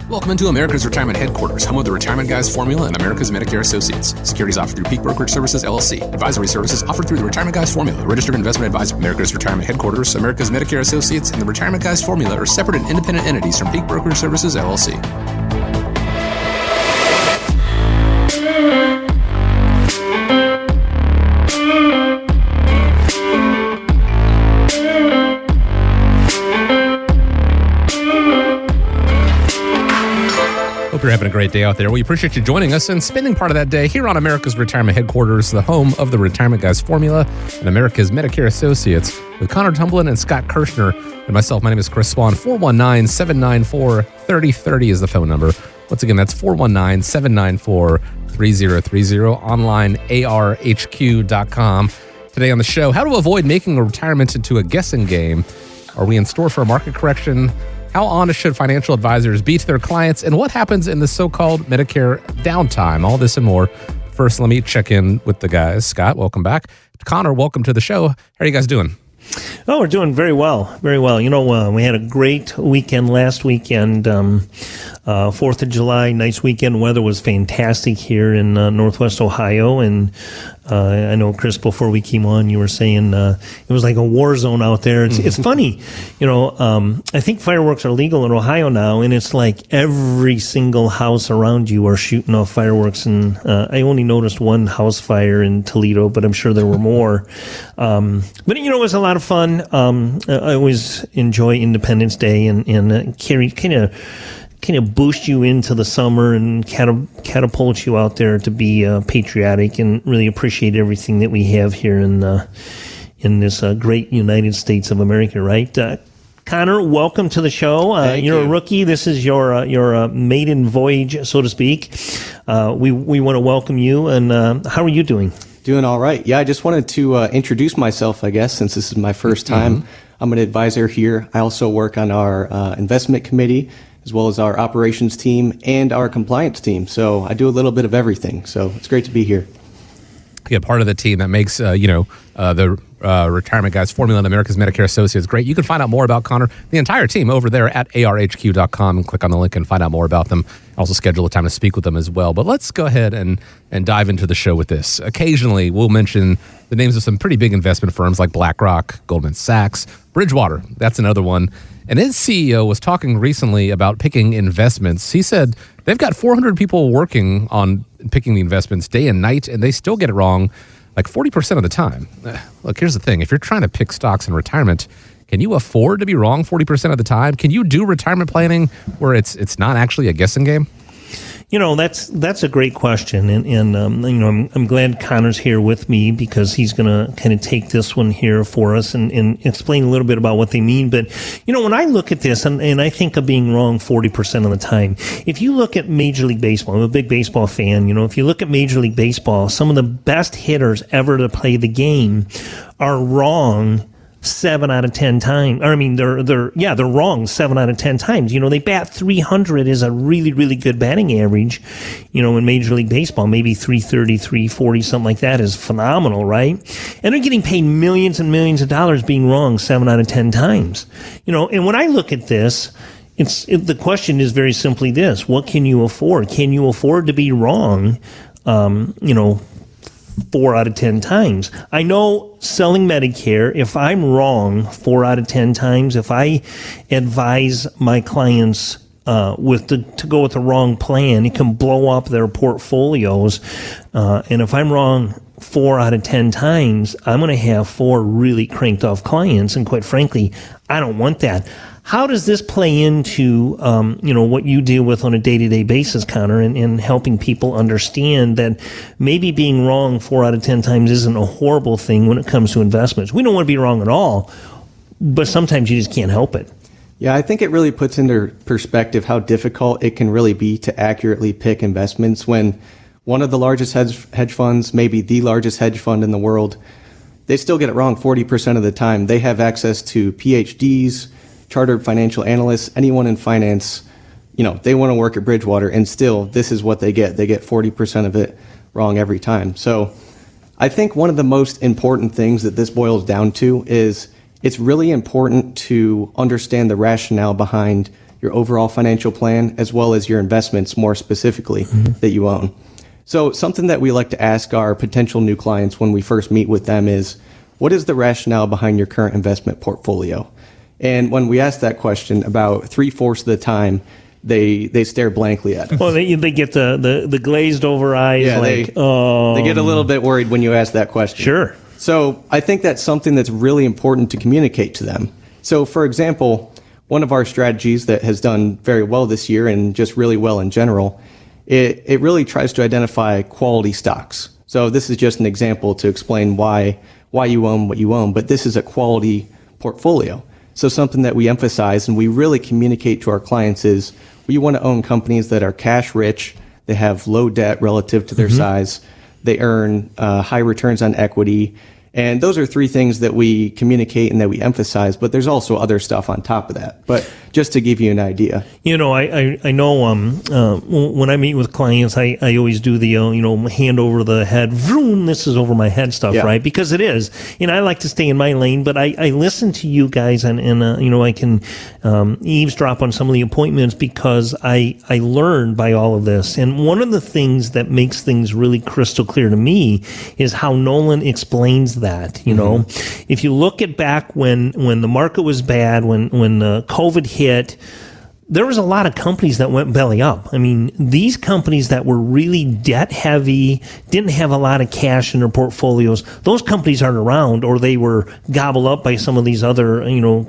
Welcome into America's Retirement Headquarters, home of the Retirement Guys Formula and America's Medicare Associates. Securities offered through Peak Brokerage Services, LLC. Advisory services offered through the Retirement Guys Formula. Registered investment advisor. America's Retirement Headquarters, America's Medicare Associates, and the Retirement Guys Formula are separate and independent entities from Peak Brokerage Services, LLC. Hope you're having a great day out there. We appreciate you joining us and spending part of that day here on America's Retirement Headquarters, the home of the Retirement Guys Formula and America's Medicare Associates, with Connor Tumblin and Scott Kirshner and myself. My name is Chris Swan. 419-794-3030 is the phone number. Once again, that's 419-794-3030. Online, arhq.com. Today on the show, how to avoid making a retirement into a guessing game. Are we in store for a market correction? How honest should financial advisors be to their clients? And what happens in the so-called Medicare downtime? All this and more. First, let me check in with the guys. Scott, welcome back. Connor, welcome to the show. How are you guys doing? Oh, we're doing very well, very well. You know, we had a great weekend last weekend, 4th of July, nice weekend. Weather was fantastic here in Northwest Ohio. And I know, Chris, before we came on, you were saying it was like a war zone out there. It's funny, you know, I think fireworks are legal in Ohio now, and it's like every single house around you are shooting off fireworks. And I only noticed one house fire in Toledo, but I'm sure there were more. But, you know, it was a lot of fun. I always enjoy Independence Day and kind of boost you into the summer and catapult you out there to be patriotic and really appreciate everything that we have here in this great United States of America, right? Connor, welcome to the show. You're a rookie. This is your maiden voyage, so to speak. We want to welcome you. And how are you doing? Doing all right. Yeah, I just wanted to introduce myself, I guess, since this is my first time. I'm an advisor here. I also work on our investment committee, as well as our operations team and our compliance team. So I do a little bit of everything. So it's great to be here. Yeah, part of the team that makes, the Retirement Guys Formula and America's Medicare Associates great. You can find out more about Connor, the entire team, over there at arhq.com, and click on the link and find out more about them. Also schedule a time to speak with them as well. But let's go ahead and dive into the show with this. Occasionally, we'll mention the names of some pretty big investment firms like BlackRock, Goldman Sachs, Bridgewater. That's another one. And his CEO was talking recently about picking investments. He said they've got 400 people working on picking the investments day and night, and they still get it wrong like 40% of the time. Look, here's the thing. If you're trying to pick stocks in retirement, can you afford to be wrong 40% of the time? Can you do retirement planning where it's not actually a guessing game? You know, that's a great question, and you know, I'm glad Connor's here with me because he's going to kind of take this one here for us and explain a little bit about what they mean. But, you know, when I look at this, and I think of being wrong 40% of the time, if you look at Major League Baseball, I'm a big baseball fan, you know, if you look at Major League Baseball, some of the best hitters ever to play the game are wrong 7 out of 10 times. Or, I mean, they're wrong 7 out of 10 times. You know, they bat 300 is a really, really good batting average. You know, in Major League Baseball, maybe 330, 340, something like that is phenomenal, right? And they're getting paid millions and millions of dollars being wrong 7 out of 10 times. You know, and when I look at this, the question is very simply this: what can you afford? Can you afford to be wrong? 4 out of 10 times. I know selling Medicare, if I'm wrong 4 out of 10 times, if I advise my clients to go with the wrong plan, it can blow up their portfolios. And if I'm wrong 4 out of 10 times, I'm going to have 4 really cranked off clients. And quite frankly, I don't want that. How does this play into, what you deal with on a day-to-day basis, Connor, and helping people understand that maybe being wrong 4 out of 10 times isn't a horrible thing when it comes to investments? We don't want to be wrong at all, but sometimes you just can't help it. Yeah, I think it really puts into perspective how difficult it can really be to accurately pick investments when one of the largest hedge funds, maybe the largest hedge fund in the world, they still get it wrong 40% of the time. They have access to PhDs, chartered financial analysts, anyone in finance, they want to work at Bridgewater, and still this is what they get. They get 40% of it wrong every time. So I think one of the most important things that this boils down to is it's really important to understand the rationale behind your overall financial plan, as well as your investments more specifically that you own. So something that we like to ask our potential new clients when we first meet with them is, what is the rationale behind your current investment portfolio? And when we ask that question, about 3/4 of the time, they stare blankly at us. Well, they get the glazed over eyes. Yeah, like, they get a little bit worried when you ask that question. Sure. So I think that's something that's really important to communicate to them. So, for example, one of our strategies that has done very well this year and just really well in general, it really tries to identify quality stocks. So this is just an example to explain why you own what you own, but this is a quality portfolio. So something that we emphasize and we really communicate to our clients is we want to own companies that are cash rich, they have low debt relative to their size, they earn high returns on equity. And those are three things that we communicate and that we emphasize, but there's also other stuff on top of that. But just to give you an idea. You know, I know when I meet with clients, I always do the, hand over the head, vroom, this is over my head stuff, right? Because it is. And I like to stay in my lane, but I listen to you guys and I can eavesdrop on some of the appointments because I learned by all of this. And one of the things that makes things really crystal clear to me is how Nolan explains that. If you look at back when the market was bad, when COVID hit, there was a lot of companies that went belly up. I mean, these companies that were really debt heavy, didn't have a lot of cash in their portfolios, those companies aren't around, or they were gobbled up by some of these other,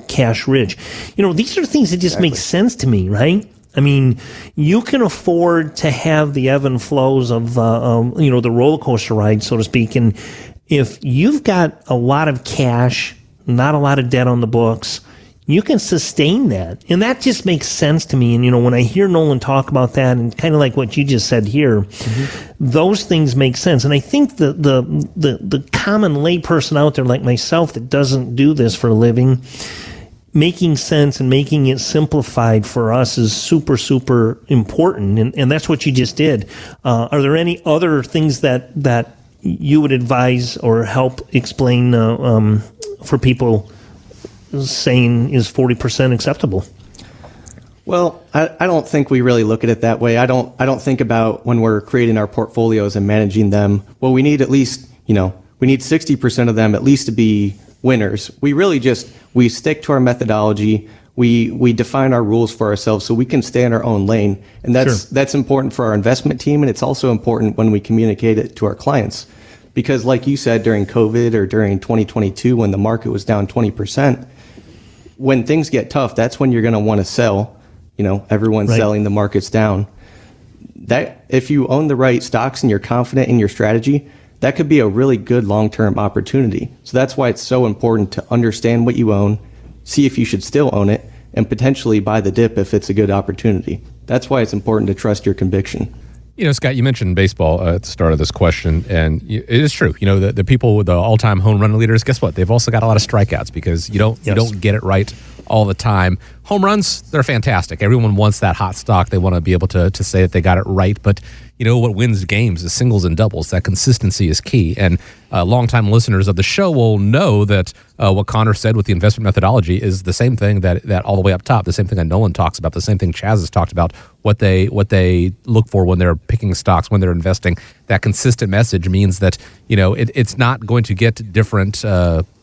cash rich. These are things that just make sense to me, right? I mean, you can afford to have the ebb and flows of, the roller coaster ride, so to speak. And if you've got a lot of cash, not a lot of debt on the books, you can sustain that. And that just makes sense to me. And, when I hear Nolan talk about that and kind of like what you just said here, those things make sense. And I think the common lay person out there like myself that doesn't do this for a living, making sense and making it simplified for us is super, super important. And that's what you just did. Are there any other things that you would advise or help explain for people saying is 40% acceptable? Well, I don't think we really look at it that way. I don't think about when we're creating our portfolios and managing them. Well, we need at least, we need 60% of them at least to be winners. We stick to our methodology. We define our rules for ourselves so we can stay in our own lane. And that's important for our investment team. And it's also important when we communicate it to our clients. Because like you said, during COVID or during 2022, when the market was down 20%, when things get tough, that's when you're going to want to sell. Everyone's selling, the market's down. That if you own the right stocks and you're confident in your strategy, that could be a really good long-term opportunity. So that's why it's so important to understand what you own, see if you should still own it, and potentially buy the dip if it's a good opportunity. That's why it's important to trust your conviction. Scott, you mentioned baseball at the start of this question, and it is true. The people with the all-time home run leaders, guess what? They've also got a lot of strikeouts because you don't get it right all the time. Home runs, they're fantastic. Everyone wants that hot stock. They want to be able to say that they got it right. But what wins games is singles and doubles. That consistency is key. And longtime listeners of the show will know that what Connor said with the investment methodology is the same thing that all the way up top, the same thing that Nolan talks about, the same thing Chaz has talked about, what they look for when they're picking stocks, when they're investing. That consistent message means that, it's not going to get different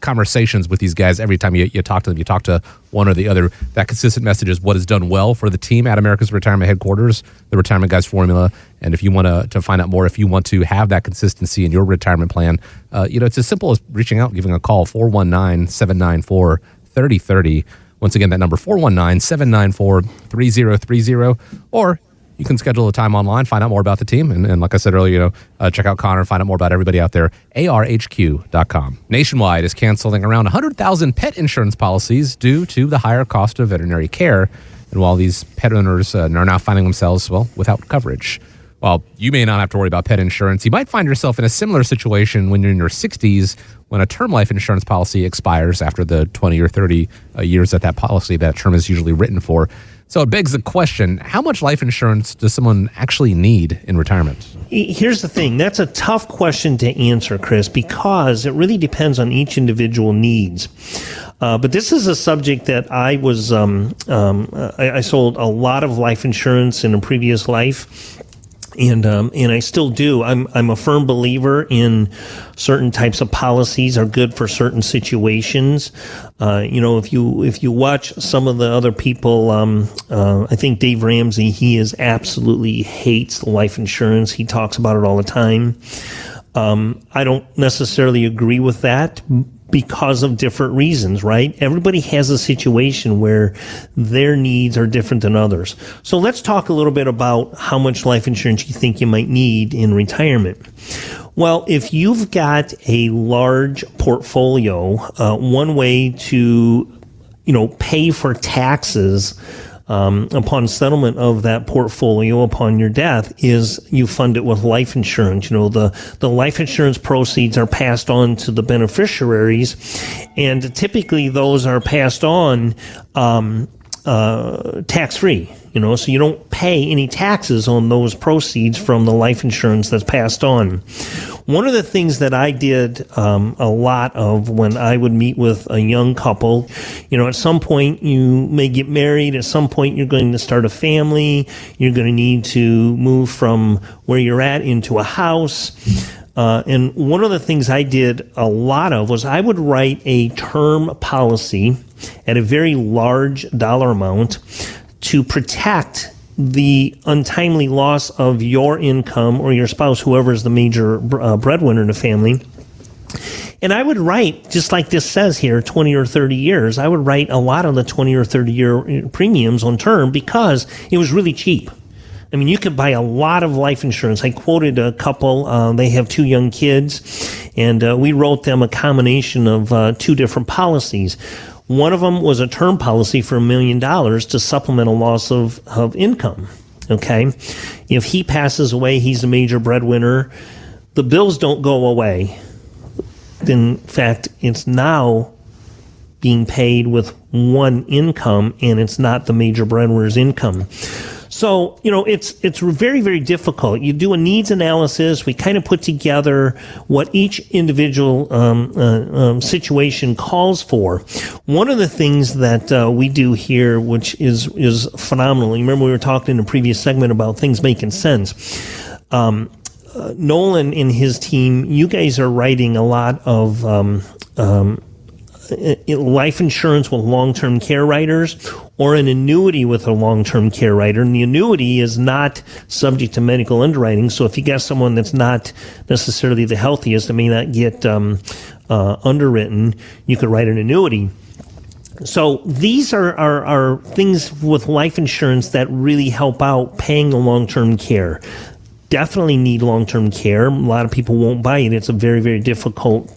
conversations with these guys every time you talk to them. You talk to one or the other. That consistent message is what is done well for the team at America's Retirement Headquarters, the Retirement Guys Formula. And if you want to find out more, if you want to have that consistency in your retirement plan, it's as simple as reaching out, giving a call, 419-794-3030. Once again, that number, 419-794-3030. Or you can schedule a time online, find out more about the team. And like I said earlier, check out Connor, find out more about everybody out there, arhq.com. Nationwide is canceling around 100,000 pet insurance policies due to the higher cost of veterinary care. And while these pet owners are now finding themselves, without coverage. While you may not have to worry about pet insurance, you might find yourself in a similar situation when you're in your 60s when a term life insurance policy expires after the 20 or 30 years that policy, that term is usually written for. So it begs the question, how much life insurance does someone actually need in retirement? Here's the thing. That's a tough question to answer, Chris, because it really depends on each individual needs. But this is a subject that I was, I sold a lot of life insurance in a previous life. And I still do. I'm a firm believer in certain types of policies are good for certain situations. If you watch some of the other people, I think Dave Ramsey, he absolutely hates life insurance. He talks about it all the time. I don't necessarily agree with that because of different reasons, right? Everybody has a situation where their needs are different than others. So let's talk a little bit about how much life insurance you think you might need in retirement. Well, if you've got a large portfolio, one way to, pay for taxes upon settlement of that portfolio upon your death is you fund it with life insurance. The life insurance proceeds are passed on to the beneficiaries, and typically those are passed on tax-free. So you don't pay any taxes on those proceeds from the life insurance that's passed on. One of the things that I did a lot of when I would meet with a young couple, at some point you may get married, at some point you're going to start a family, you're going to need to move from where you're at into a house. And one of the things I did a lot of was I would write a term policy at a very large dollar amount to protect the untimely loss of your income or your spouse, whoever is the major breadwinner in the family. And I would write, just like this says here, 20 or 30 years, I would write a lot of the 20 or 30 year premiums on term because it was really cheap. I mean, you could buy a lot of life insurance. I quoted a couple, they have 2 young kids, and we wrote them a combination of 2 different policies. One of them was a term policy for $1 million to supplement a loss of income. Okay. If he passes away, he's a major breadwinner. The bills don't go away. In fact, it's now being paid with one income, and it's not the major breadwinner's income. So, it's very, very difficult. You do a needs analysis. We kind of put together what each individual situation calls for. One of the things that we do here, which is phenomenal. You remember we were talking in the previous segment about things making sense. Nolan and his team, you guys are writing a lot of life insurance with long-term care writers or an annuity with a long-term care writer. And the annuity is not subject to medical underwriting. So if you got someone that's not necessarily the healthiest that may not get underwritten, you could write an annuity. So these are things with life insurance that really help out paying the long-term care. Definitely need long-term care. A lot of people won't buy it. It's a very, very difficult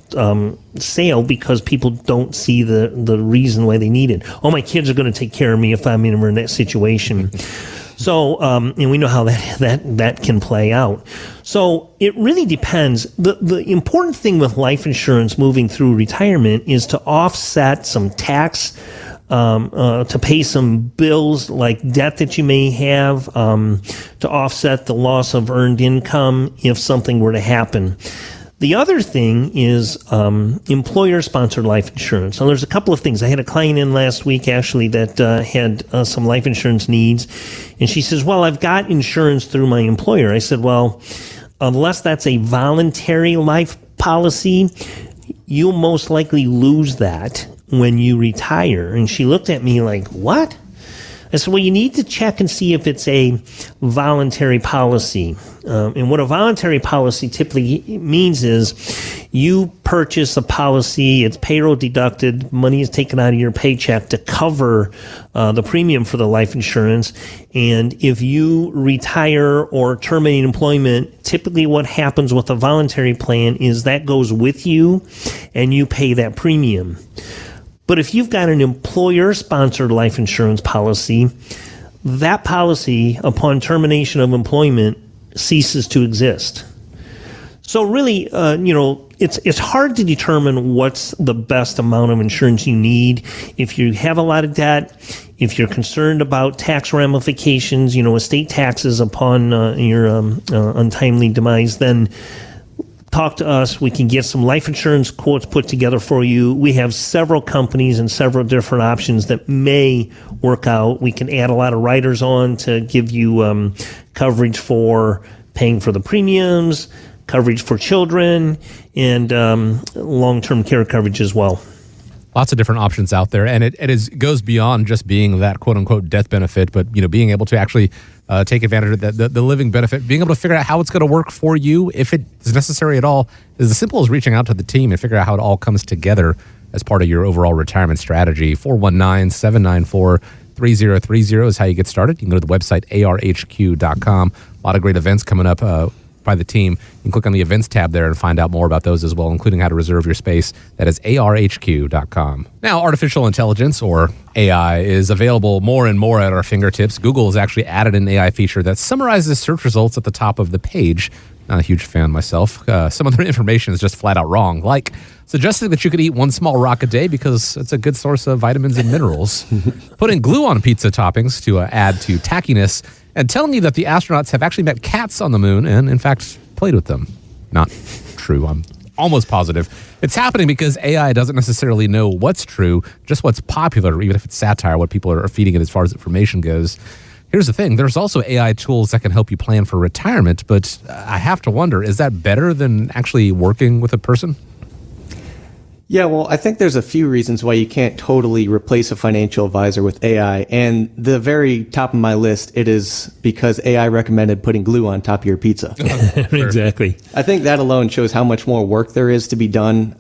sale because people don't see the reason why they need it. Oh, my kids are going to take care of me if I'm in that situation. So, and we know how that can play out. So it really depends. The important thing with life insurance moving through retirement is to offset some tax, to pay some bills like debt that you may have, to offset the loss of earned income if something were to happen. The other thing is employer-sponsored life insurance. So there's a couple of things. I had a client in last week, actually, that had some life insurance needs. And she says, well, I've got insurance through my employer. I said, well, unless that's a voluntary life policy, you'll most likely lose that when you retire. And she looked at me like, what? I said, well, you need to check and see if it's a voluntary policy. And what a voluntary policy typically means is you purchase a policy, it's payroll deducted, money is taken out of your paycheck to cover the premium for the life insurance. And if you retire or terminate employment, typically what happens with a voluntary plan is that goes with you and you pay that premium. But if you've got an employer-sponsored life insurance policy, that policy, upon termination of employment, ceases to exist. So really, it's hard to determine what's the best amount of insurance you need. If you have a lot of debt, if you're concerned about tax ramifications, estate taxes upon your untimely demise, then talk to us. We can get some life insurance quotes put together for you. We have several companies and several different options that may work out. We can add a lot of riders on to give you coverage for paying for the premiums, coverage for children, and long-term care coverage as well. Lots of different options out there, and it goes beyond just being that quote-unquote death benefit, but being able to actually take advantage of the living benefit, being able to figure out how it's going to work for you, if it is necessary at all, is as simple as reaching out to the team and figure out how it all comes together as part of your overall retirement strategy. 419-794-3030 is how you get started. You can go to the website, arhq.com. A lot of great events coming up by the team. You can click on the events tab there and find out more about those as well, including how to reserve your space. That is arhq.com. Now, artificial intelligence, or AI, is available more and more at our fingertips. Google has actually added an AI feature that summarizes search results at the top of the page. Not a huge fan myself. Some of the information is just flat out wrong, like suggesting that you could eat one small rock a day because it's a good source of vitamins and minerals, putting glue on pizza toppings to add to tackiness, and telling you that the astronauts have actually met cats on the moon and, in fact, played with them. Not true. I'm almost positive. It's happening because AI doesn't necessarily know what's true, just what's popular, even if it's satire, what people are feeding it as far as information goes. Here's the thing. There's also AI tools that can help you plan for retirement, but I have to wonder, is that better than actually working with a person? Yeah, well, I think there's a few reasons why you can't totally replace a financial advisor with AI. And the very top of my list, it is because AI recommended putting glue on top of your pizza. Exactly. I think that alone shows how much more work there is to be done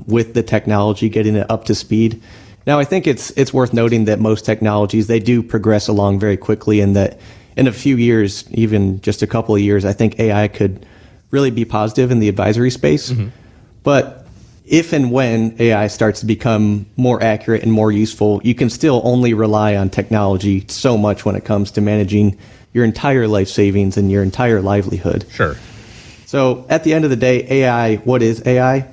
with the technology, getting it up to speed. Now, I think it's worth noting that most technologies, they do progress along very quickly, and that in a few years, even just a couple of years, I think AI could really be positive in the advisory space. Mm-hmm. But if and when AI starts to become more accurate and more useful, you can still only rely on technology so much when it comes to managing your entire life savings and your entire livelihood. Sure. So at the end of the day, AI, what is AI?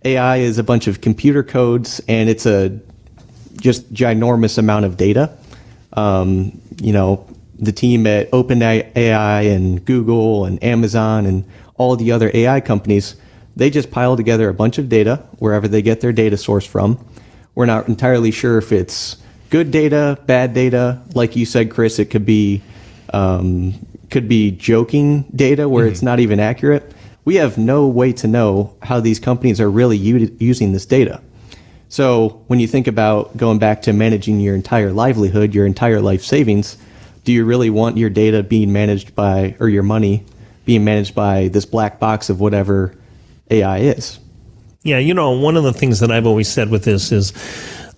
AI is a bunch of computer codes, and it's a just ginormous amount of data. The team at OpenAI and Google and Amazon and all the other AI companies, they just pile together a bunch of data wherever they get their data source from. We're not entirely sure if it's good data, bad data. Like you said, Chris, it could be joking data where it's not even accurate. We have no way to know how these companies are really using this data. So when you think about going back to managing your entire livelihood, your entire life savings, do you really want your data being managed by, or your money being managed by this black box of whatever AI is? Yeah, one of the things that I've always said with this is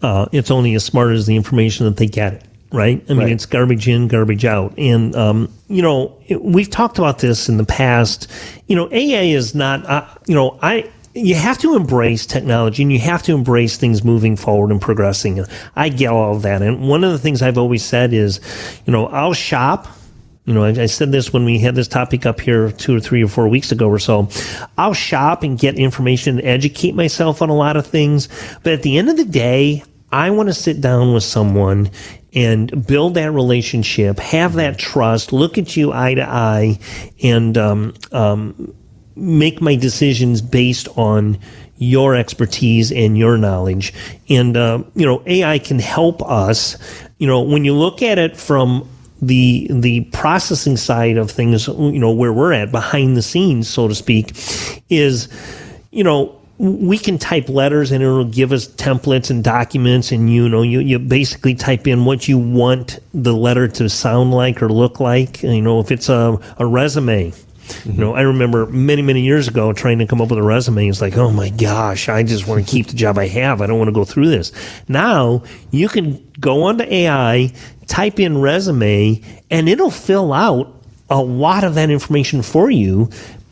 it's only as smart as the information that they get it, right? I mean, It's garbage in, garbage out. And, we've talked about this in the past. AI is not, you have to embrace technology and you have to embrace things moving forward and progressing. I get all of that. And one of the things I've always said is, I'll shop. I said this when we had this topic up here 2 or 3 or 4 weeks ago or so. I'll shop and get information and educate myself on a lot of things. But at the end of the day, I want to sit down with someone and build that relationship, have that trust, look at you eye to eye, and make my decisions based on your expertise and your knowledge. And, AI can help us. When you look at it from the processing side of things, where we're at behind the scenes, so to speak, is, we can type letters and it'll give us templates and documents, and you basically type in what you want the letter to sound like or look like. If it's a resume, I remember many, many years ago trying to come up with a resume. It's like, oh my gosh, I just want to keep the job I have. I don't want to go through this. Now you can go onto AI, type in resume, and it'll fill out a lot of that information for you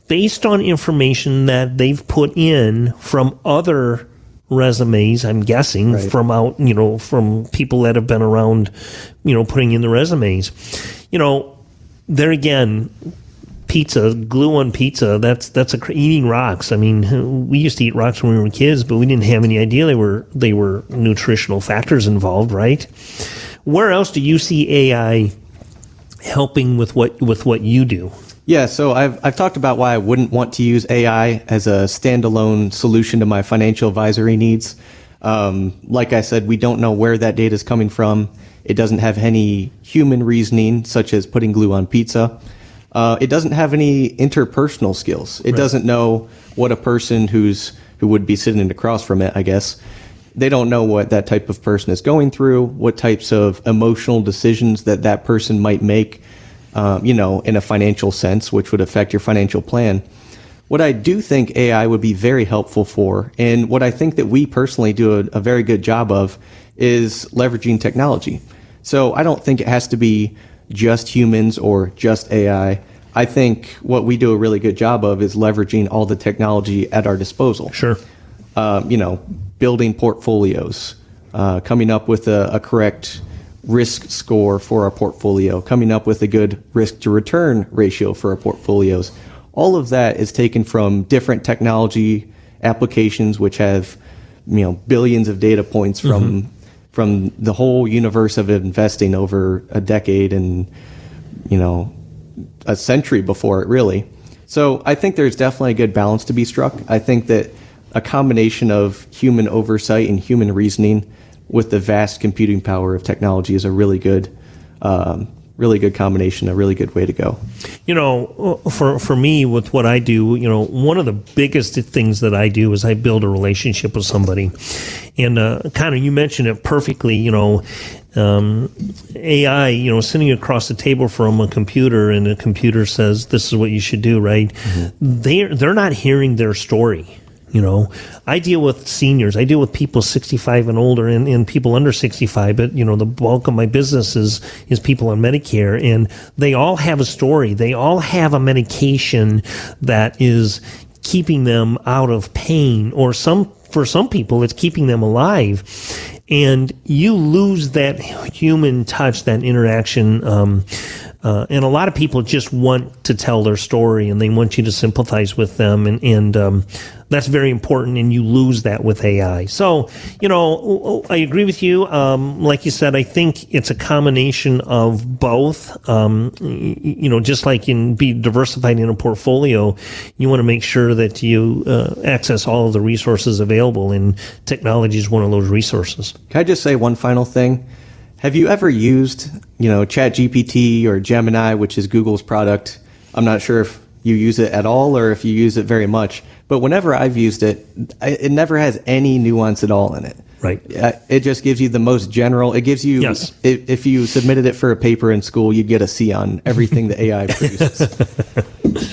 based on information that they've put in from other resumes, I'm guessing, from people that have been around, putting in the resumes. There again, pizza, glue on pizza, that's eating rocks. I mean, we used to eat rocks when we were kids, but we didn't have any idea they were nutritional factors involved, right? Where else do you see AI helping with what you do? Yeah, so I've talked about why I wouldn't want to use AI as a standalone solution to my financial advisory needs. Like I said, we don't know where that data is coming from. It doesn't have any human reasoning, such as putting glue on pizza. It doesn't have any interpersonal skills. It doesn't know what a person who would be sitting across from it, I guess. They don't know what that type of person is going through, what types of emotional decisions that person might make, in a financial sense, which would affect your financial plan. What I do think AI would be very helpful for, and what I think that we personally do a very good job of, is leveraging technology. So I don't think it has to be just humans or just AI. I think what we do a really good job of is leveraging all the technology at our disposal. Sure. Building portfolios, coming up with a correct risk score for our portfolio, coming up with a good risk to return ratio for our portfolios. All of that is taken from different technology applications, which have, billions of data points from the whole universe of investing over a decade and, a century before it, really. So I think there's definitely a good balance to be struck. I think that a combination of human oversight and human reasoning with the vast computing power of technology is a really good combination, a really good way to go. For me, with what I do, one of the biggest things that I do is I build a relationship with somebody. And kind of, you mentioned it perfectly, AI, sitting across the table from a computer, and the computer says, this is what you should do, right? Mm-hmm. They're not hearing their story. I deal with seniors. I deal with people 65 and older and people under 65. But, the bulk of my business is people on Medicare. And they all have a story. They all have a medication that is keeping them out of pain. Or for some people, it's keeping them alive. And you lose that human touch, that interaction. And a lot of people just want to tell their story, and they want you to sympathize with them, and that's very important, and you lose that with AI. So, I agree with you. Like you said, I think it's a combination of both. Just like be diversified in a portfolio, you want to make sure that you access all of the resources available, and technology is one of those resources. Can I just say one final thing? Have you ever used, ChatGPT or Gemini, which is Google's product? I'm not sure if you use it at all or if you use it very much. But whenever I've used it, it never has any nuance at all in it. Right. It just gives you the most general. It gives you, yes. If you submitted it for a paper in school, you'd get a C on everything the AI produces.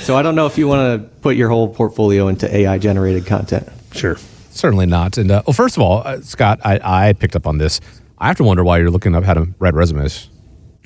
So I don't know if you want to put your whole portfolio into AI-generated content. Sure. Certainly not. And first of all, Scott, I picked up on this. I have to wonder why you're looking up how to write resumes.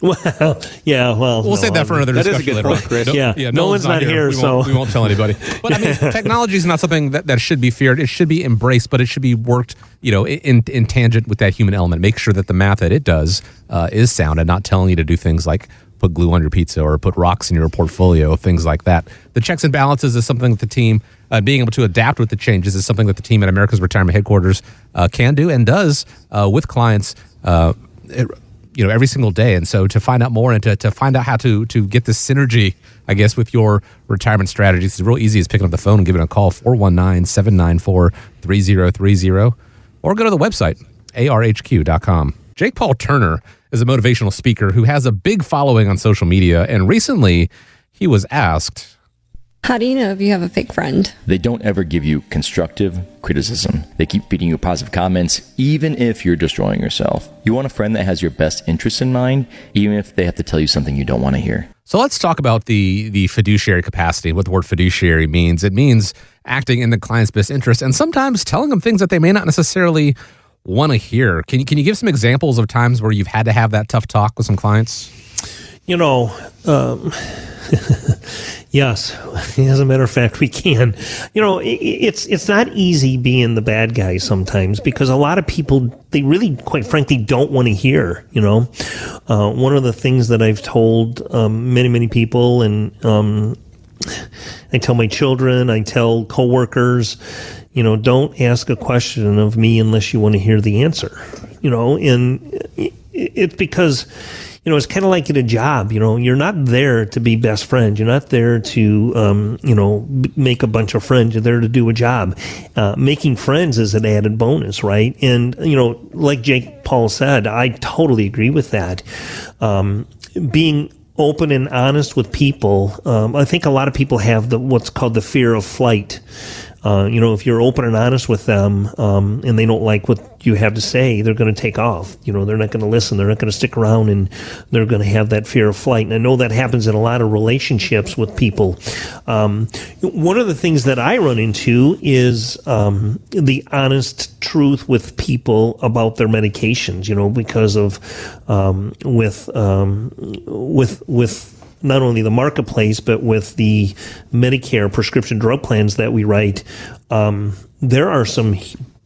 Well, yeah, we'll save that for another discussion. That is a good point, Chris. Yeah, no one's not here, so we won't tell anybody. But I mean, technology is not something that should be feared. It should be embraced, but it should be worked, in tangent with that human element. Make sure that the math that it does is sound, and not telling you to do things like put glue on your pizza or put rocks in your portfolio, things like that. The checks and balances is something that the team, being able to adapt with the changes, is something that the team at America's Retirement Headquarters can do and does with clients. Every single day. And so to find out more and to find out how to get this synergy, I guess, with your retirement strategies, it's real easy. It's picking up the phone and giving a call, 419-794-3030, or go to the website, arhq.com. Jake Paul Turner is a motivational speaker who has a big following on social media. And recently he was asked, how do you know if you have a fake friend? They don't ever give you constructive criticism. They keep feeding you positive comments, even if you're destroying yourself. You want a friend that has your best interests in mind, even if they have to tell you something you don't want to hear. So let's talk about the fiduciary capacity, what the word fiduciary means. It means acting in the client's best interest and sometimes telling them things that they may not necessarily want to hear. Can you give some examples of times where you've had to have that tough talk with some clients? Yes, as a matter of fact, we can. It's not easy being the bad guy sometimes, because a lot of people, they really, quite frankly, don't want to hear. One of the things that I've told many people, and I tell my children, I tell coworkers, don't ask a question of me unless you want to hear the answer. And it's because, it's kind of like at a job, you're not there to be best friends. You're not there to, make a bunch of friends. You're there to do a job. Making friends is an added bonus, right? And, like Jake Paul said, I totally agree with that. Being open and honest with people. I think a lot of people have what's called the fear of flight. If you're open and honest with them, and they don't like what you have to say, they're going to take off. They're not going to listen. They're not going to stick around, and they're going to have that fear of flight. And I know that happens in a lot of relationships with people. One of the things that I run into is the honest truth with people about their medications. Because of with not only the marketplace, but with the Medicare prescription drug plans that we write, there are some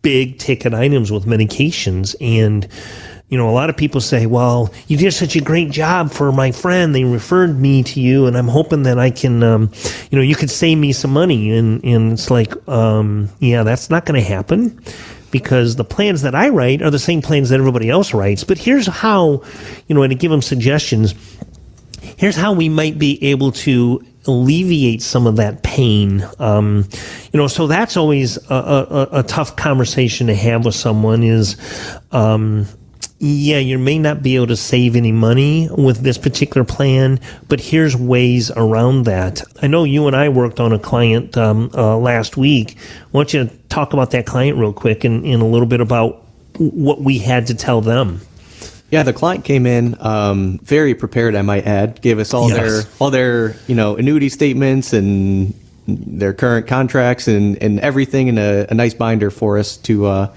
big ticket items with medications. And, a lot of people say, well, you did such a great job for my friend. They referred me to you, and I'm hoping that I can, you could save me some money. And it's like, that's not going to happen, because the plans that I write are the same plans that everybody else writes. But here's how, and to give them suggestions, here's how we might be able to alleviate some of that pain. So that's always a tough conversation to have with someone is, you may not be able to save any money with this particular plan, but here's ways around that. I know you and I worked on a client last week. Why don't you talk about that client real quick and a little bit about what we had to tell them? Yeah, the client came in very prepared, I might add. Gave us all their annuity statements and their current contracts and everything in a nice binder for us to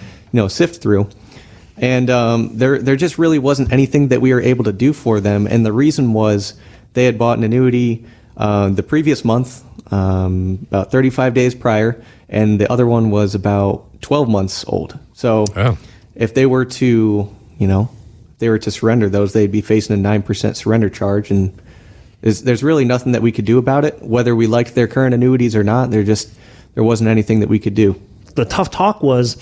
sift through. And there just really wasn't anything that we were able to do for them. And the reason was they had bought an annuity the previous month, about 35 days prior, and the other one was about 12 months old. So if they were to, surrender those, they'd be facing a 9% surrender charge. And there's really nothing that we could do about it, whether we liked their current annuities or not. There wasn't anything that we could do. The tough talk was,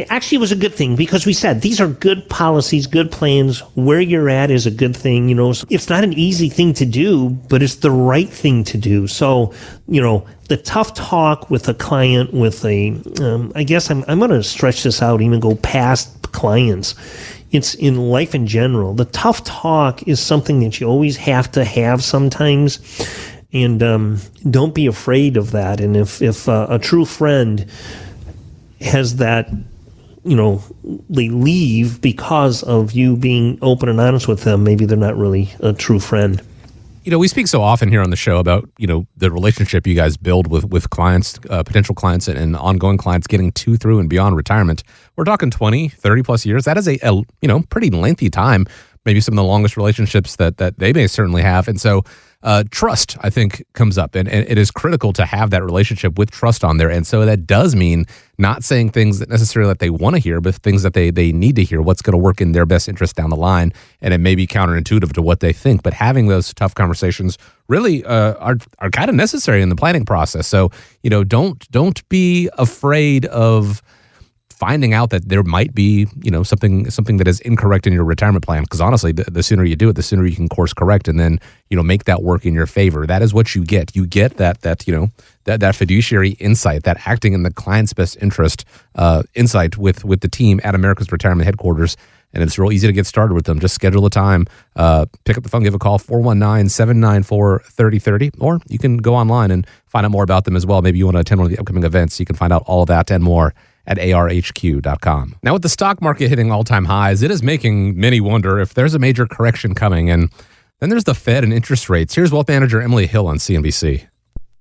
actually it was a good thing, because we said these are good policies, good plans. Where you're at is a good thing. It's not an easy thing to do, but it's the right thing to do. So, the tough talk with a client with I guess I'm going to stretch this out, even go past clients. It's in life in general. The tough talk is something that you always have to have sometimes. And don't be afraid of that. And if a true friend has that, they leave because of you being open and honest with them, maybe they're not really a true friend. We speak so often here on the show about, the relationship you guys build with clients, potential clients and ongoing clients getting to, through, and beyond retirement. We're talking 20, 30 plus years. That is a pretty lengthy time, maybe some of the longest relationships that they may certainly have. And so trust, I think, comes up, and it is critical to have that relationship with trust on there. And so that does mean not saying things that necessarily that they want to hear, but things that they need to hear, what's going to work in their best interest down the line. And it may be counterintuitive to what they think, but having those tough conversations really are kind of necessary in the planning process. So, don't be afraid of finding out that there might be, something that is incorrect in your retirement plan. Because honestly, the sooner you do it, the sooner you can course correct and then, make that work in your favor. That is what you get. You get that fiduciary insight, that acting in the client's best interest insight with the team at America's Retirement Headquarters. And it's real easy to get started with them. Just schedule a time, pick up the phone, give a call, 419-794-3030, or you can go online and find out more about them as well. Maybe you want to attend one of the upcoming events. You can find out all of that and more at arhq.com. Now, with the stock market hitting all-time highs, it is making many wonder if there's a major correction coming. And then there's the Fed and interest rates. Here's Wealth Manager Emily Hill on CNBC.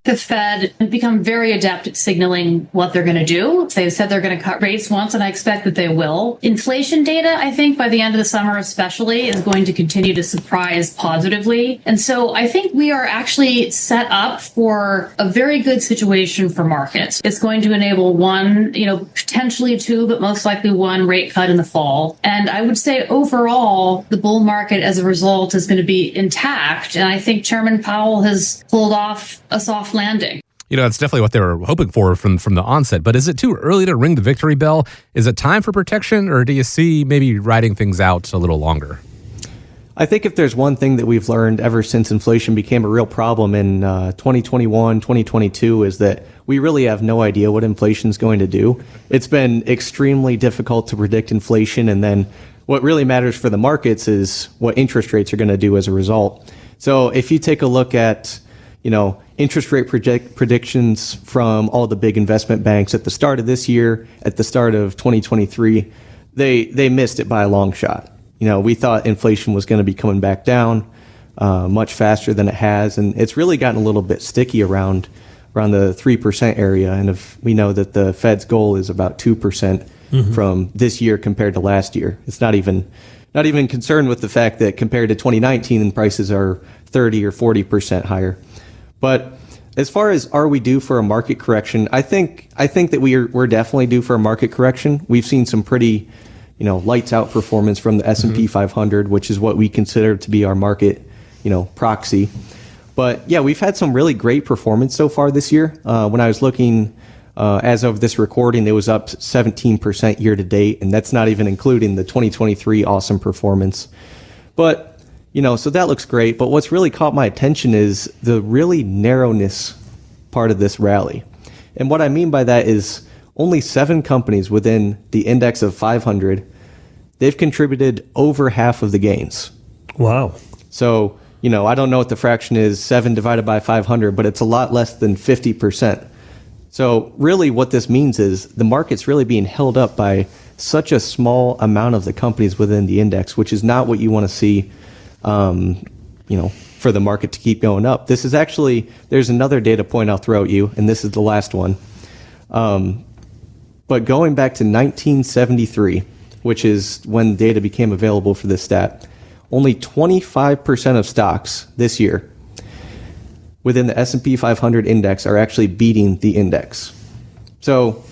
The Fed has become very adept at signaling what they're going to do. They said they're going to cut rates once, and I expect that they will. Inflation data, I think, by the end of the summer especially, is going to continue to surprise positively. And so I think we are actually set up for a very good situation for markets. It's going to enable one, potentially two, but most likely one rate cut in the fall. And I would say overall, the bull market as a result is going to be intact. And I think Chairman Powell has pulled off a soft landing. That's definitely what they were hoping for from the onset. But is it too early to ring the victory bell? Is it time for protection, or do you see maybe riding things out a little longer? I think if there's one thing that we've learned ever since inflation became a real problem in 2021, 2022, is that we really have no idea what inflation is going to do. It's been extremely difficult to predict inflation, and then what really matters for the markets is what interest rates are going to do as a result. So if you take a look at interest rate predictions from all the big investment banks at the start of this year, at the start of 2023, they missed it by a long shot. We thought inflation was going to be coming back down much faster than it has, and it's really gotten a little bit sticky around the 3% area. And if we know that the Fed's goal is about 2% from this year compared to last year, it's not even concerned with the fact that compared to 2019, prices are 30 or 40% higher. But as far as are we due for a market correction, I think that we're definitely due for a market correction. We've seen some pretty, lights out performance from the S&P 500, which is what we consider to be our market, proxy. But yeah, we've had some really great performance so far this year. When I was looking, as of this recording, it was up 17% year to date, and that's not even including the 2023 awesome performance. But so that looks great, but what's really caught my attention is the really narrowness part of this rally. And what I mean by that is only 7 companies within the index of 500, they've contributed over half of the gains. Wow. So, I don't know what the fraction is, 7 divided by 500, but it's a lot less than 50%. So really what this means is the market's really being held up by such a small amount of the companies within the index, which is not what you want to see for the market to keep going up. This is actually, there's another data point I'll throw at you, and this is the last one. But going back to 1973, which is when data became available for this stat, only 25% of stocks this year within the S&P 500 index are actually beating the index. So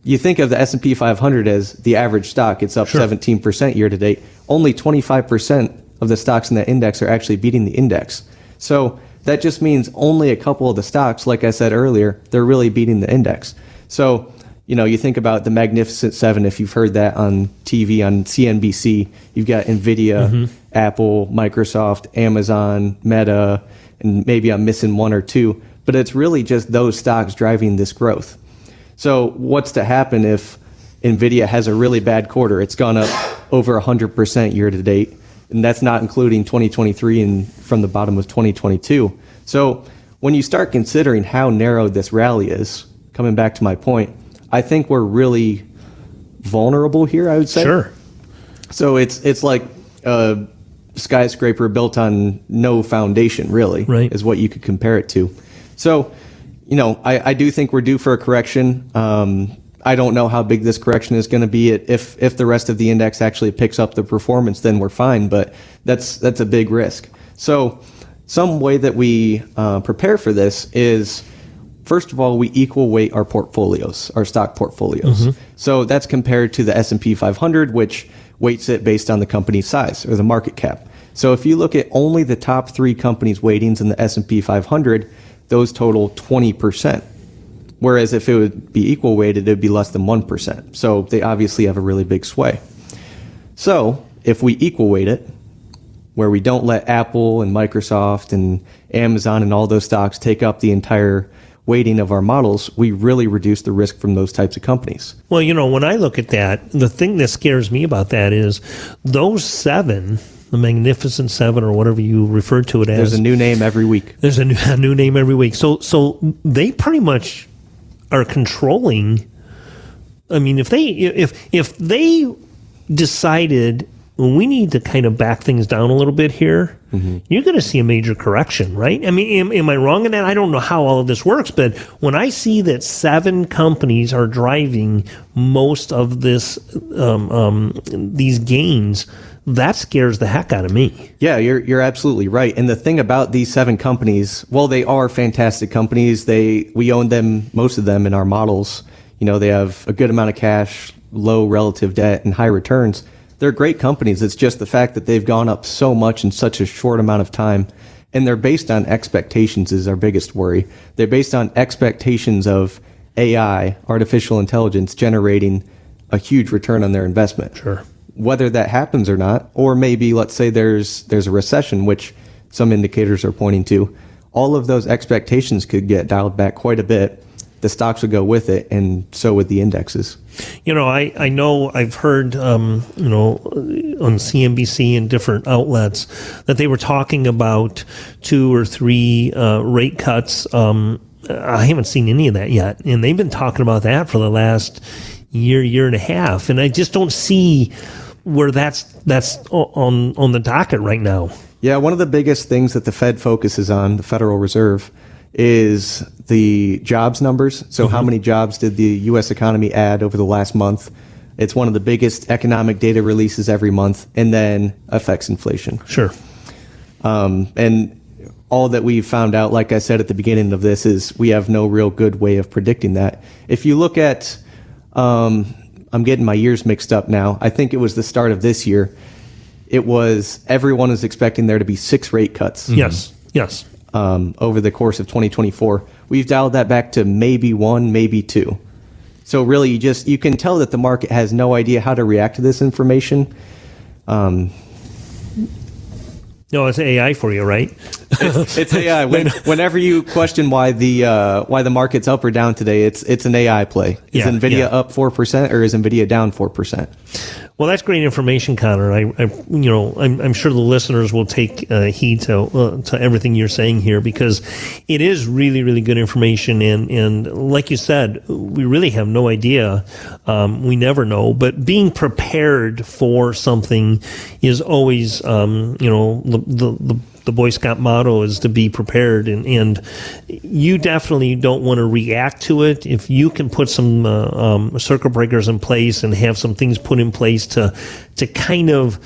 you think of the S&P 500 as the average stock, it's up 17% year to date. Only 25% of the stocks in that index are actually beating the index. So that just means only a couple of the stocks, like I said earlier, they're really beating the index. So, you think about the Magnificent Seven, if you've heard that on TV, on CNBC, you've got NVIDIA, Apple, Microsoft, Amazon, Meta, and maybe I'm missing one or two, but it's really just those stocks driving this growth. So what's to happen if NVIDIA has a really bad quarter? It's gone up over 100% year to date. And that's not including 2023 and from the bottom of 2022. So when you start considering how narrow this rally is, coming back to my point, I think we're really vulnerable here, I would say. Sure. So it's like a skyscraper built on no foundation, really, right, is what you could compare it to. So, I do think we're due for a correction. I don't know how big this correction is going to be. If the rest of the index actually picks up the performance, then we're fine, but that's a big risk. So some way that we prepare for this is, first of all, we equal weight our portfolios, our stock portfolios. So that's compared to the S&P 500, which weights it based on the company's size or the market cap. So if you look at only the top 3 companies' weightings in the S&P 500, those total 20%. Whereas if it would be equal weighted, it would be less than 1%. So they obviously have a really big sway. So if we equal weight it, where we don't let Apple and Microsoft and Amazon and all those stocks take up the entire weighting of our models, we really reduce the risk from those types of companies. Well, when I look at that, the thing that scares me about that is those 7, the Magnificent Seven or whatever you refer to it as. There's a new name every week. There's a new name every week. So they pretty much are controlling. I mean, if they decided we need to kind of back things down a little bit here. You're going to see a major correction, right? I mean, am I wrong in that? I don't know how all of this works, but when I see that 7 companies are driving most of this, these gains, that scares the heck out of me. Yeah, you're absolutely right. And the thing about these 7 companies, well, they are fantastic companies. We own them, most of them, in our models. You know, they have a good amount of cash, low relative debt, and high returns. They're great companies. It's just the fact that they've gone up so much in such a short amount of time. And they're based on expectations is our biggest worry. They're based on expectations of AI, artificial intelligence, generating a huge return on their investment. Sure. Whether that happens or not, or maybe let's say there's a recession, which some indicators are pointing to, all of those expectations could get dialed back quite a bit. The stocks would go with it, and so would the indexes. You know, I know I've heard, on CNBC and different outlets that they were talking about 2 or 3 rate cuts. I haven't seen any of that yet, and they've been talking about that for the last year and a half, and I just don't see where that's on the docket right now. Yeah, one of the biggest things that the Fed focuses on, the Federal Reserve, is the jobs numbers. So how many jobs did the U.S. economy add over the last month? It's one of the biggest economic data releases every month, and then affects inflation. Sure. And all that we've found out, like I said at the beginning of this, is we have no real good way of predicting that. If you look at, I'm getting my years mixed up now. I think it was the start of this year. It was everyone is expecting there to be 6 rate cuts. Yes. Over the course of 2024. We've dialed that back to maybe 1, maybe 2. So really, you can tell that the market has no idea how to react to this information. No, it's AI for you, right? It's AI. Whenever you question why the market's up or down today, it's an AI play. Is NVIDIA up 4% or is NVIDIA down 4%? Well, that's great information, Connor. I'm sure the listeners will take heed to everything you're saying here, because it is really, really good information. And like you said, we really have no idea. We never know. But being prepared for something is always, the Boy Scout motto is to be prepared, and you definitely don't want to react to it. If you can put some circuit breakers in place and have some things put in place to kind of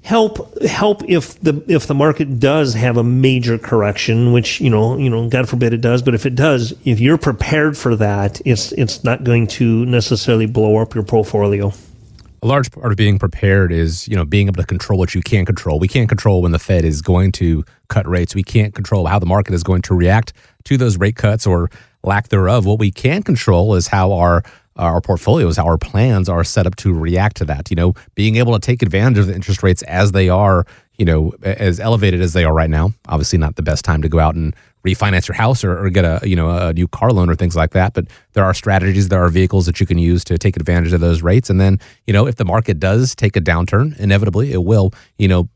help if the market does have a major correction, which God forbid it does, but if it does, if you're prepared for that, it's not going to necessarily blow up your portfolio. A large part of being prepared is, being able to control what you can control. We can't control when the Fed is going to cut rates. We can't control how the market is going to react to those rate cuts or lack thereof. What we can control is how our portfolios, how our plans are set up to react to that. Being able to take advantage of the interest rates as they are, as elevated as they are right now. Obviously not the best time to go out and refinance your house or get a new car loan or things like that. But there are strategies, there are vehicles that you can use to take advantage of those rates. And then, if the market does take a downturn, inevitably it will,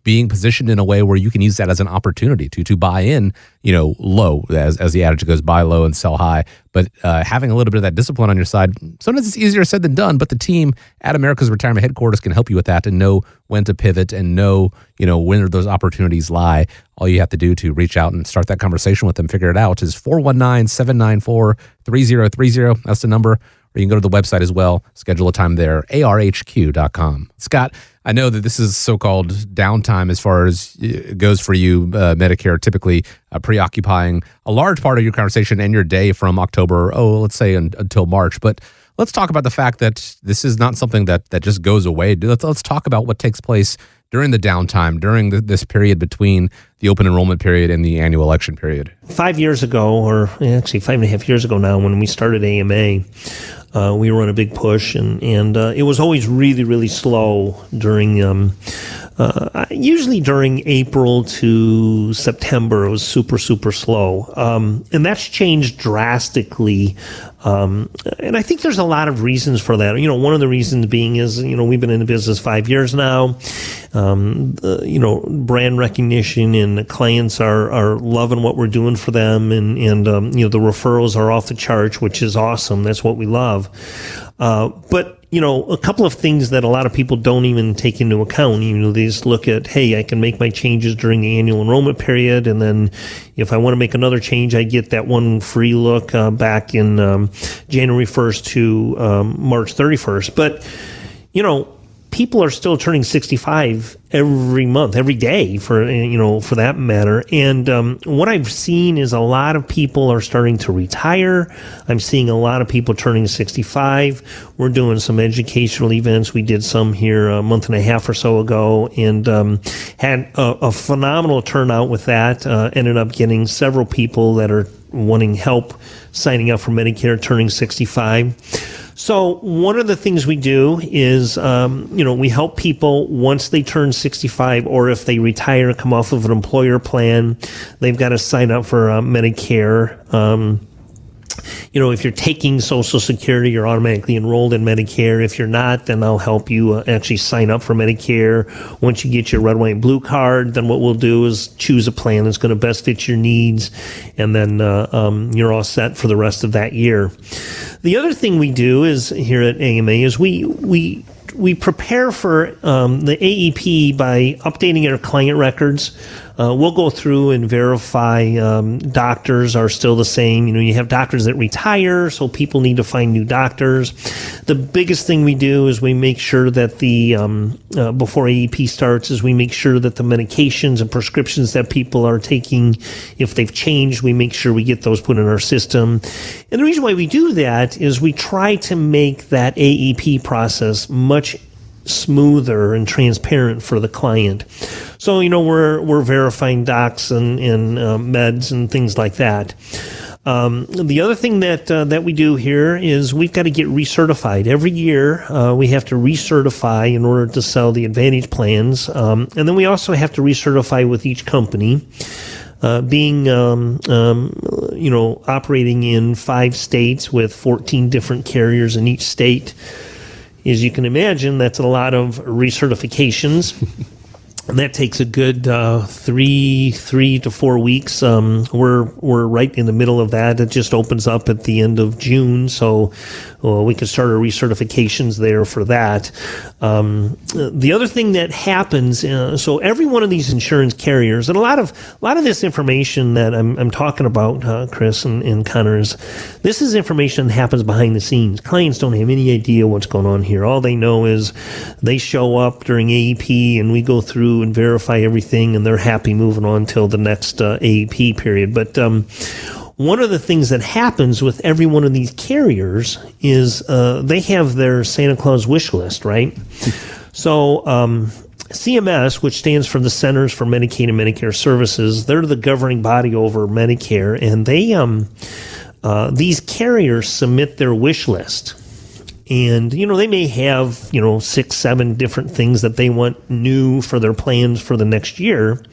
being positioned in a way where you can use that as an opportunity to buy in, low, as the adage goes, buy low and sell high. But having a little bit of that discipline on your side, sometimes it's easier said than done, but the team at America's Retirement Headquarters can help you with that and know when to pivot and know, when those opportunities lie. All you have to do to reach out and start that conversation with them, figure it out, is 419-794-3030. That's the number. Or you can go to the website as well, schedule a time there, arhq.com. Scott, I know that this is so-called downtime as far as it goes for you, Medicare, typically preoccupying a large part of your conversation and your day from October, let's say until March. But let's talk about the fact that this is not something that just goes away. Let's talk about what takes place during the downtime, during this period between the open enrollment period and the annual election period. 5 years ago, or actually 5.5 years ago now, when we started AMA, we were on a big push, and it was always really, really slow during, usually during April to September, it was super, super slow. And that's changed drastically And I think there's a lot of reasons for that. One of the reasons being is, we've been in the business 5 years now. Brand recognition, and the clients are loving what we're doing for them. And the referrals are off the charts, which is awesome. That's what we love. But a couple of things that a lot of people don't even take into account. They just look at, hey, I can make my changes during the annual enrollment period, and then if I want to make another change, I get that one free look back in January 1st to March 31st. But, people are still turning 65 every month, every day for that matter. And what I've seen is a lot of people are starting to retire. I'm seeing a lot of people turning 65. We're doing some educational events. We did some here a month and a half or so ago, and had a phenomenal turnout with that. Ended up getting several people that are wanting help signing up for Medicare turning 65. So one of the things we do is, we help people once they turn 65, or if they retire, come off of an employer plan, they've got to sign up for Medicare. If you're taking Social Security, you're automatically enrolled in Medicare. If you're not, then I'll help you actually sign up for Medicare. Once you get your red, white, and blue card, then what we'll do is choose a plan that's going to best fit your needs, and then you're all set for the rest of that year. The other thing we do is here at AMA is we prepare for the AEP by updating our client records. We'll go through and verify doctors are still the same. You have doctors that retire, so people need to find new doctors. The biggest thing we do is we make sure that before AEP starts, is we make sure that the medications and prescriptions that people are taking, if they've changed, we make sure we get those put in our system. And the reason why we do that is we try to make that AEP process much smoother and transparent for the client. So, we're verifying docs and meds and things like that. The other thing that we do here is we've got to get recertified. Every year, we have to recertify in order to sell the Advantage plans. And then we also have to recertify with each company. Being operating in 5 states with 14 different carriers in each state, as you can imagine, that's a lot of recertifications. And that takes a good 3 to 4 weeks. We're right in the middle of that. It just opens up at the end of June, so we can start our recertifications there for that. The other thing that happens, so every one of these insurance carriers, and a lot of this information that I'm talking about, Chris and Connor, this is information that happens behind the scenes. Clients don't have any idea what's going on here. All they know is they show up during AEP, and we go through and verify everything, and they're happy moving on till the next AEP period. But one of the things that happens with every one of these carriers is they have their Santa Claus wish list, right? So CMS, which stands for the Centers for Medicaid and Medicare Services, they're the governing body over Medicare, and they these carriers submit their wish list. And, they may have, 6-7 different things that they want new for their plans for the next year.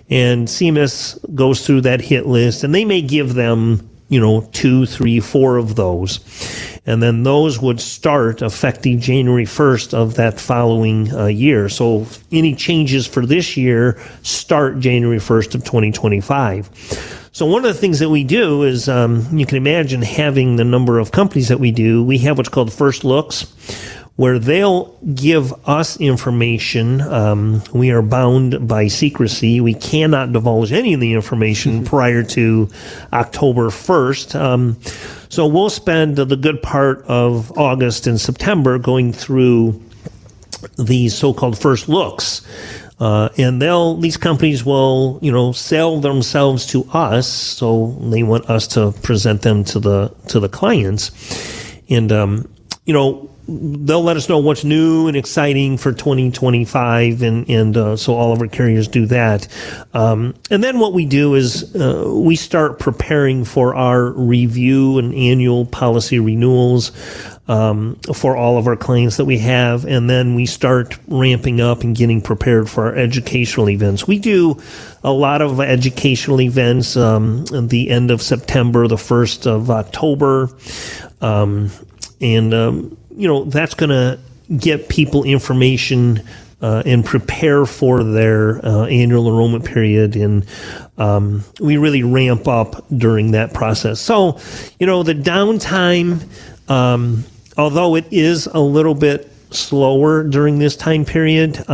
And CMS goes through that hit list, and they may give them, 2, 3, 4 of those. And then those would start effective January 1st of that following year. So any changes for this year start January 1st of 2025. So one of the things that we do is, you can imagine having the number of companies that we do. We have what's called first looks, where they'll give us information. We are bound by secrecy. We cannot divulge any of the information prior to October 1st. So we'll spend the good part of August and September going through these so-called first looks. And these companies will, sell themselves to us. So they want us to present them to the clients. And, they'll let us know what's new and exciting for 2025, and so all of our carriers do that. And then what we do is we start preparing for our review and annual policy renewals for all of our clients that we have, and then we start ramping up and getting prepared for our educational events. We do a lot of educational events at the end of September, the 1st of October, that's going to get people information and prepare for their annual enrollment period, and we really ramp up during that process. So, the downtime, although it is a little bit slower during this time period,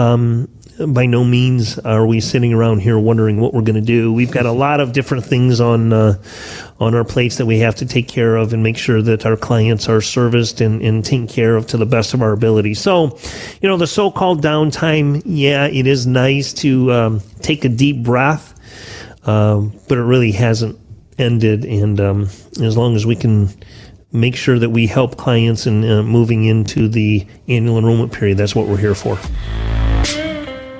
by no means are we sitting around here wondering what we're going to do. We've got a lot of different things on our plates that we have to take care of and make sure that our clients are serviced and taken care of to the best of our ability. So, the so-called downtime, yeah, it is nice to take a deep breath, but it really hasn't ended. And as long as we can make sure that we help clients in moving into the annual enrollment period, that's what we're here for.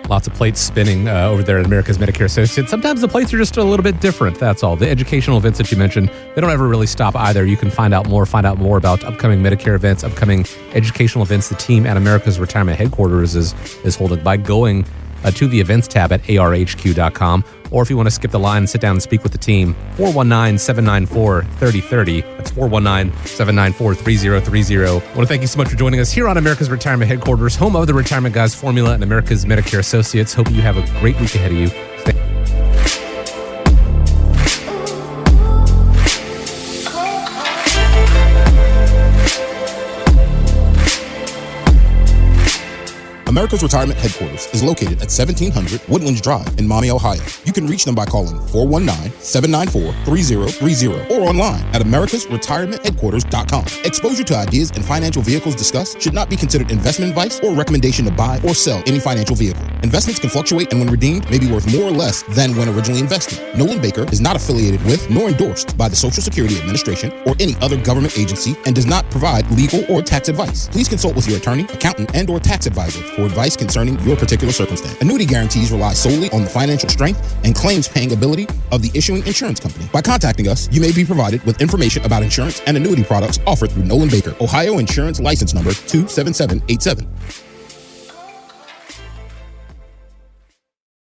Lots of plates spinning over there at America's Medicare Associates. Sometimes the plates are just a little bit different, that's all. The educational events that you mentioned, they don't ever really stop either. You can find out more about upcoming Medicare events, upcoming educational events the team at America's Retirement Headquarters is holding by going to the events tab at arhq.com. Or if you want to skip the line and sit down and speak with the team, 419-794-3030. That's 419-794-3030. I want to thank you so much for joining us here on America's Retirement Headquarters, home of the Retirement Guys formula and America's Medicare Associates. Hope you have a great week ahead of you. America's Retirement Headquarters is located at 1700 Woodlands Drive in Maumee, Ohio. You can reach them by calling 419-794-3030 or online at americasretirementheadquarters.com. Exposure to ideas and financial vehicles discussed should not be considered investment advice or recommendation to buy or sell any financial vehicle. Investments can fluctuate and when redeemed may be worth more or less than when originally invested. Nolan Baker is not affiliated with nor endorsed by the Social Security Administration or any other government agency and does not provide legal or tax advice. Please consult with your attorney, accountant, and or tax advisor for advice concerning your particular circumstance. Annuity guarantees rely solely on the financial strength and claims paying ability of the issuing insurance company. By contacting us, you may be provided with information about insurance and annuity products offered through Nolan Baker, Ohio Insurance License Number 27787.